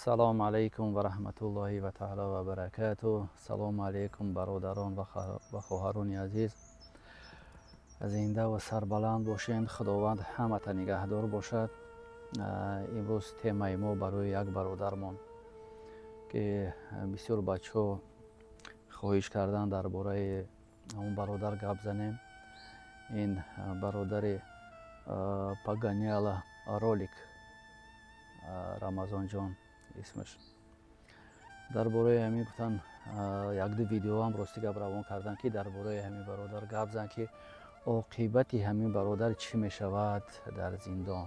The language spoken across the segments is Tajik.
салому алайкум ва раҳматуллоҳи ва таъала ва баракату. Салому алайкум бародарон ва хоҳарони азиз. Зинда ва сарбаланд бошед. Худованд ҳамата нигаҳдор бошад. имрӯз темаи мо барои як бародармон ки бисёр бачаҳо хоҳиш кардан дар бораи он бародар гап занем. Ин бародари Паганиала ролик Рамазонҷон исмаш. Дар бораи ҳамин гуфтан як-ду видеоам рости гап равон кардан ки дар бораи ҳамин бародар гап зан ки оқибати ҳамин бародар чӣ мешавад дар зиндон.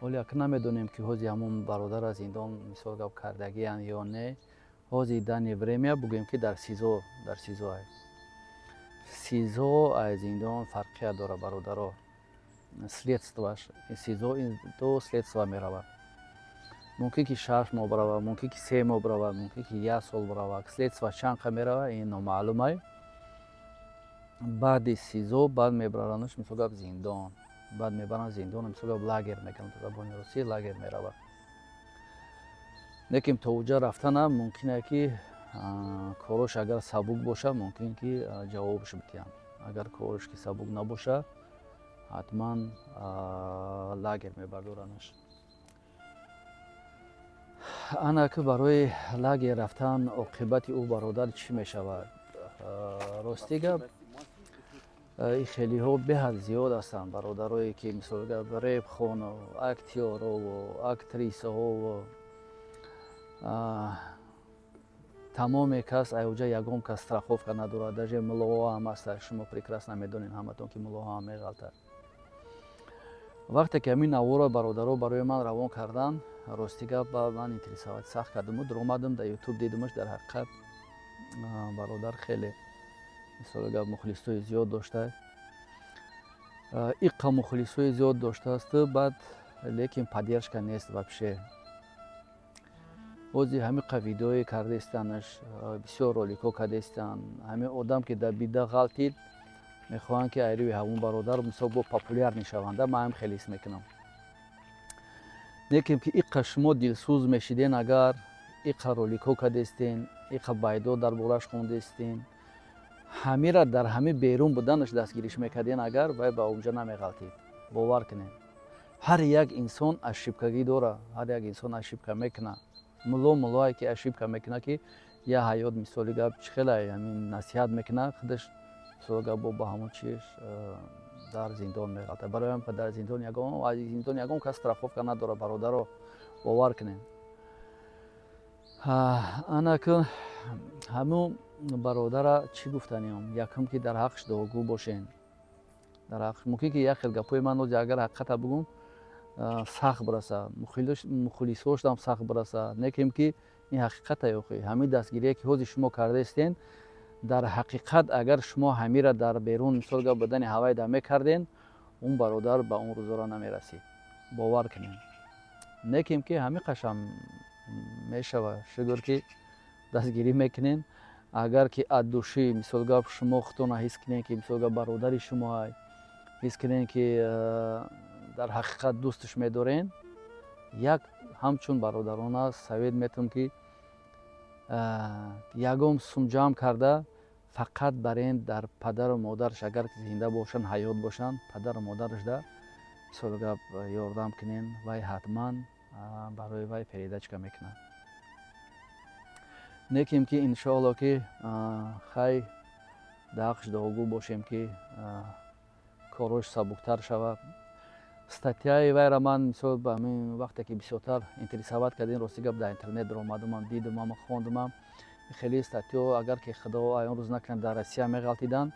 ҳоле як намедонем ки ҳози ҳамон бародар аз зиндон мисол гап кардагиянд ё не. ҳози дани время бугӯем ки дар СИЗО аст. СИЗО аз зиндон фарқият дора бародаро. Следстваш СИЗО ин ду следства меравад. Мумкин ки 6 моҳ баравад, мумкин ки 3 моҳ баравад, мумкин ки 1 сол баравад. Следства чанқа меравад, ин номаълум аст. баъди СИЗО баъд мебаранаш мисол гап зиндон. баъд мебаранд зиндон мисол гап лагер мекунанд. то забони русӣ лагер меравад. лекин то уҷа рафтанам мумкин аст ки кораш агар сабук боша мумкин ки ҷавобаш бидиҳанд. агар кораш ки сабук набоша ҳатман лагер мебардоранаш. ана ки барои лагер рафтан оқибати ӯ бародар чӣ мешавад. рости гап хелиҳо беҳад зиёд ҳастанд бародарое ки мисол репхону актёрову актрисаҳову тамоме кас айоҷа ягон кас страховка надорад. даже муллоҳо ҳам ҳастанд. шумо прекрасно медонед ҳаматон ки муллоҳо ҳам меғалтанд. вақте ки ҳамин навора бародаро барои ман равон кардан рости гап ба ман интересоват сахт кардаму дуромадам дар ютуб дидимаш. дар ҳақиқат бародар хеле мисоли гап мухлисои зиёд доштааст. иққа мухлисои зиёд доштаасту баъд лекин поддержка нест вообще. ҳози ҳамиқа видеое кардаистанаш бисёр роликҳо кардаистанд. ҳамин одам ки дар бида ғалтид мехоҳанд ки айрӯи ҳамон бародар мисол бо популярни шаванда ман ҳам хеле ҳис мекунам. лекин ки иққа шумо дилсӯз мешиден агар иққа роликҳо кардаистен иққа байдо дар бораш хондаистен ҳамира дар ҳами берун буданаш дастгириш мекарден агар вай ба онҷа намеғалтид. бовар кунед. ҳар як инсон ашибкагӣ дорад. ҳар як инсон ашибка мекунад. муллое ки ашибка мекунад ки я ҳаёт мисоли гап чӣ хела ҳамин насиҳат мекунад худаш мисоли гап бо ба ҳамон чиз дар зиндон меғалтад. барои ҳам дар зиндон ягон кас страховка надорад. бародаро бовар кунед. ана ки ҳамон бародара чӣ гуфтанем якум ки дар ҳаққаш дуогӯ бошен. дар ҳаққаш мумкин ки як хел гапҳои ман ҳози агар ҳақиқата бигӯм сахт бирасад. мухлисоштам сахт бирасад. лекин ки ин ҳақиқата ёхи ҳамин дастгирие ки ҳози шумо кардаистен дар ҳақиқат агар шумо ҳамира дар берун мисол гап будани ҳавайда мекарден он бародар ба он рӯзора намерасид. бовар кунед. лекин ки ҳамиқашам мешавад. шугур ки дастгирӣ мекунен. агар ки аддушӣ мисол гап шумо худтона ҳис кунед ки мисол гап бародари шумо ҳис кунед ки дар ҳақиқат дӯсташ медорен як ҳамчун бародарона совет метам ки ягон сум ҷамъ карда фақат барен дар падару модараш агар ки зинда бошанд ҳаёт бошанд падару модараш да мисоли гап ёрдам кунен. вай ҳатман барои вай передачка мекунад. неким ки иншоалло ки хай дар ҳаққаш дуогӯ бошем ки корош сабуктар шавад. статьяи вайра ман мисол ба ҳамин вақте ки бисёртар интересоват кардин рости гап дар интернет даромадумам дидумам хондумам хеле статьё агар ки худо аён рӯз накунад дар Россия меғалтиданд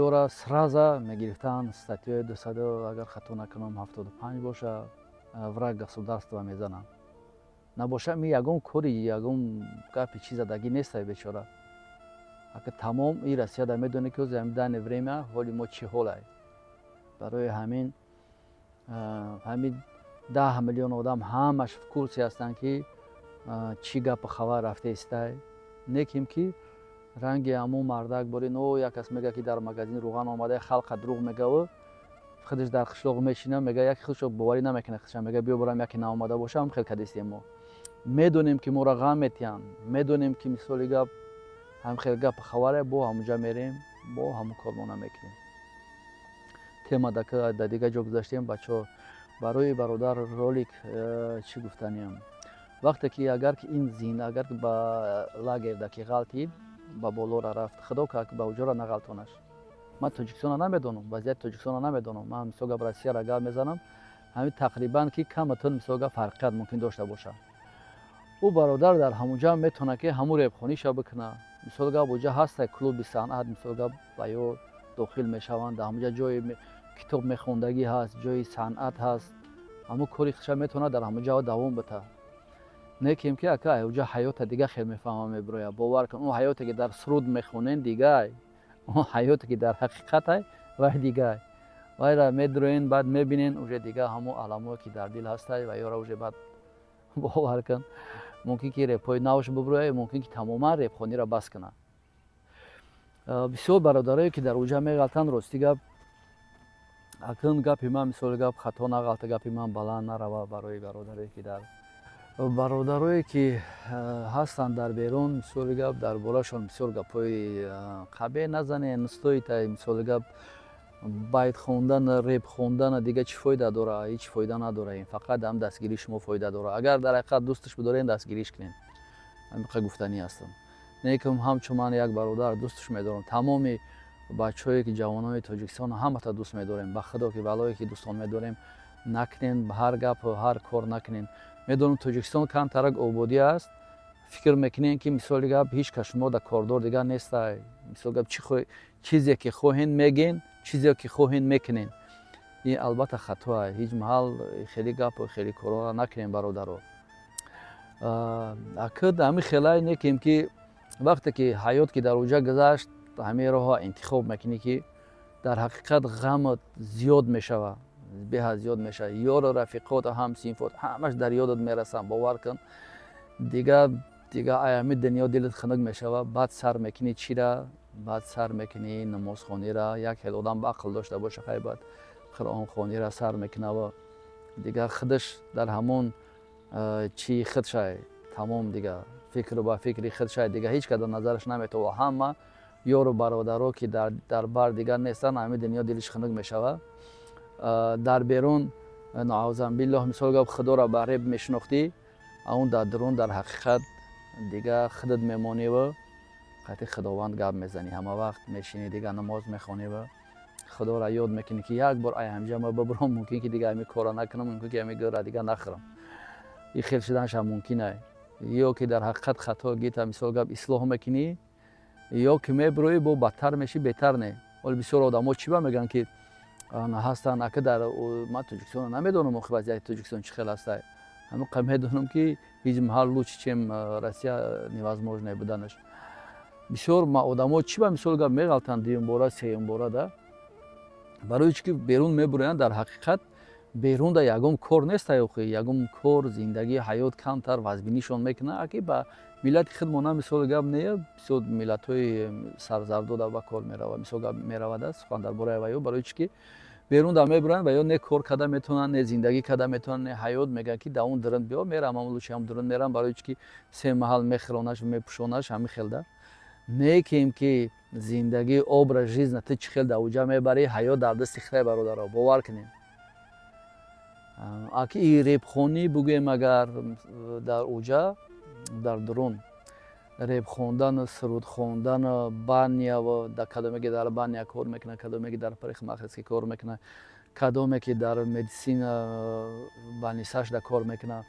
ёра сраза мегирифтанд статьёи 200 агар хато накунам 75 боша враг государства мезананд. набоша ми ягон кори ягон гапи чиз задагӣ нестай бечора. акар тамом ин Россия да медонад ки ҳози ҳамин дани время ҳоли мо чӣ ҳол аст. барои ҳамин 10 миллион одам ҳамаш в курсе ҳастанд ки чӣ гапу хабар рафтаистай. неким ки ранги ҳамон мардак бори но як кас мегӯяд ки дар магазин рӯған омада халқа дурӯғ мегӯяд خودش در قشلاق میشینه میگه یک خودش باوری نمیکنه خودش میگه بیا برام یکی ناماده باشه هم خیلی کدیستیم ما میدونیم که ما را غم میتیان میدونیم که مثالی گپ هم خیلی گپ خبره با همونجا میریم با همون کارمون میکنیم تема در دیگه جا گذاشتیم بچه برای برادر رولک چی گفتنیم وقتی که اگر که این زین اگر که با لاگر دکی غلطید با بالا را رفت خدا که با اوجا را نغلطونش من تاجیکستان نمیدونم وضعیت تاجیکستان نمیدونم من مثلا گپ روسیه را گپ میزنم همین تقریبا که کمتون مثلا گپ فرقیت ممکن داشته باشه او برادر در همونجا میتونه که همون ریبخونیشو بکنه مثلا گپ اوجا هست کلوب صنعت مثلا گپ باید داخل میشوند در همونجا جای کتاب میخوندگی هست جای صنعت هست همون کاری خودش میتونه در همونجا دوام بده نه که اینکه اکا اوجا حیات دیگه خیلی میفهمم میبرویا باور کن اون حیاتی که در سرود میخونن دیگه اون حیاتی که در حقیقت های و دیگه وای را میدروین بعد میبینین اوجا دیگه همون علامه که در دل هست و یا را اوجا بعد باور کن ممکن که رپای نوش ببرویا ممکن که تماما رپخونی را بس کنه بسیار برادرایی که در اوجا میغلطن راستی گپ اکنون گپی من مثال گپ خطا نغلطه گپی من بلند نروه برای برادرایی که در برادرایی که هستند در بیرون مثال گپ در بارشان بسیار گپای قبیح نزنین نستوی تا مثال گپ باید خوندن ریپ خوندن دیگه چی فایده داره هیچ فایده نداره این فقط هم دستگیری شما فایده داره اگر در حقیقت دوستش بدارین دستگیریش کنین همین گفتنی هستم نیکم همچون من یک برادر دوستش میدارم تمامی بچه‌ای که جوانای تاجیکستان همه تا دوست می‌داریم به خدا که بالایی که دوستان می‌داریم نکنین به هر گپ و هر کار نکنین میدونم تاجیکستان کم ترک آبادی است فکر میکنین که مثال گپ هیچ کشما در کاردار دیگه نیست مثال گپ چیزی که خواهین میگین چیزی که خواهین میکنین این البته خطا هیچ محل خیلی گپ و خیلی کارا نکنین برادرها اكد همین خیلی نیکیم که وقتی که حیات که در اوجا گذشت همه راه انتخاب میکنی که در حقیقت غم زیاد میشوه به زیاد میشه یار رفیقات هم سینفات همش در یادت میرسن باور کن دیگه ایامی دنیا دلت خنک میشوه بعد سر میکنی چی را بعد سر میکنی نمازخوانی را یک هل آدم با عقل داشته باشه خیلی بعد قرآن خوانی را سر میکنه و دیگه خودش در همون چی خودش تمام دیگه فکر با فکری خودش دیگه هیچ کدام نظرش نمیتونه و همه یار و برادرها که در بر دیگر نیستن همه دنیا دلش خنک میشوه در بیرون نعوذ بالله مثال گفت خدا را بهره میشناختی اون در درون در حقیقت دیگه خودت میمانی و قطعی خداوند گپ میزنی همه وقت میشینی دیگه نماز میخوانی و خدا را یاد میکنی که یک بار ای همجا ما ببرم ممکن که دیگه همین کارا نکنم ممکن که همین گره دیگه نخورم این خیلی شدنش هم ممکنه یا که در حقیقت خطا گیت مثال گپ اصلاح میکنی یا که میبروی با بدتر میشی بهتر نه ولی بسیار آدما چی میگن که هستن اگه در ما تاجیکستان نمیدونم مخ وضعیت تاجیکستان چه خیلی است همه قم میدونم که هیچ محل لوچ چیم روسیه невозможно بودنش بسیار ما آدما چی به مثال گپ میغلطن دیم باره سیم باره ده برای چی که بیرون میبرن در حقیقت بیرون ده یگم کار نیست یگم کار زندگی حیات کمتر وزبینیشون میکنه اگه با ملت خودمون مثال گپ نه بسیار ملت‌های سرزردو در با کار میروه مثال گپ میروه است خوان در باره وایو برای چی که بیرون دا میبرن و یا نه کار کدا میتونن نه زندگی کدا میتونن نه حیات میگن که دا اون درن بیا میرم معمولش هم درن میرم برای چی که سه محل میخرونش میپوشونش همین خلده نه که زندگی آب ژیز نه چه خل دا اوجا میبری حیات در دست خیر برادر باور کنین اکی ریب خونی بگویم اگر در اوجا در درون ریب خوندن سرود خوندن بانیا و در کدومی که در بانیا کار میکنه کدومی که در پرخ مخصوصی کار میکنه کدومی که در مدیسین بانیساش در کار میکنه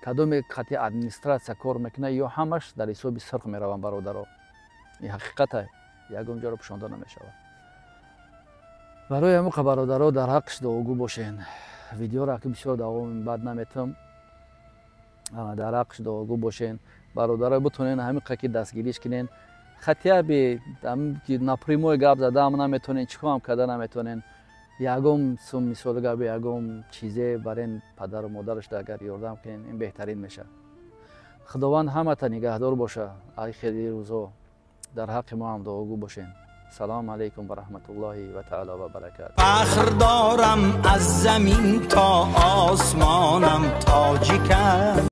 کدومی خطی ادمنستراسیا کار میکنه یا همش در حساب سرخ میرون برادرها این حقیقت یگم جا رو پوشانده نمیشود برای همه برادرها در حقش دعاگو باشین ویدیو را که بسیار دوام بعد نمیتم در حقش دعاگو باشین برادرها بتونین همین که دستگیریش کنین خطیه بی که نپریموی گپ زده هم نمیتونین چیکار هم کده نمیتونین یگم سم مثال گپ یگم چیزی برین پدر و مادرش ده اگر یاردم کنین این بهترین میشه خداوند همه تا نگهدار باشه ای خیلی روزا در حق ما هم دعاگو باشین سلام علیکم و رحمت الله و تعالی و برکاته. فخر دارم از زمین تا آسمانم تاجیکم.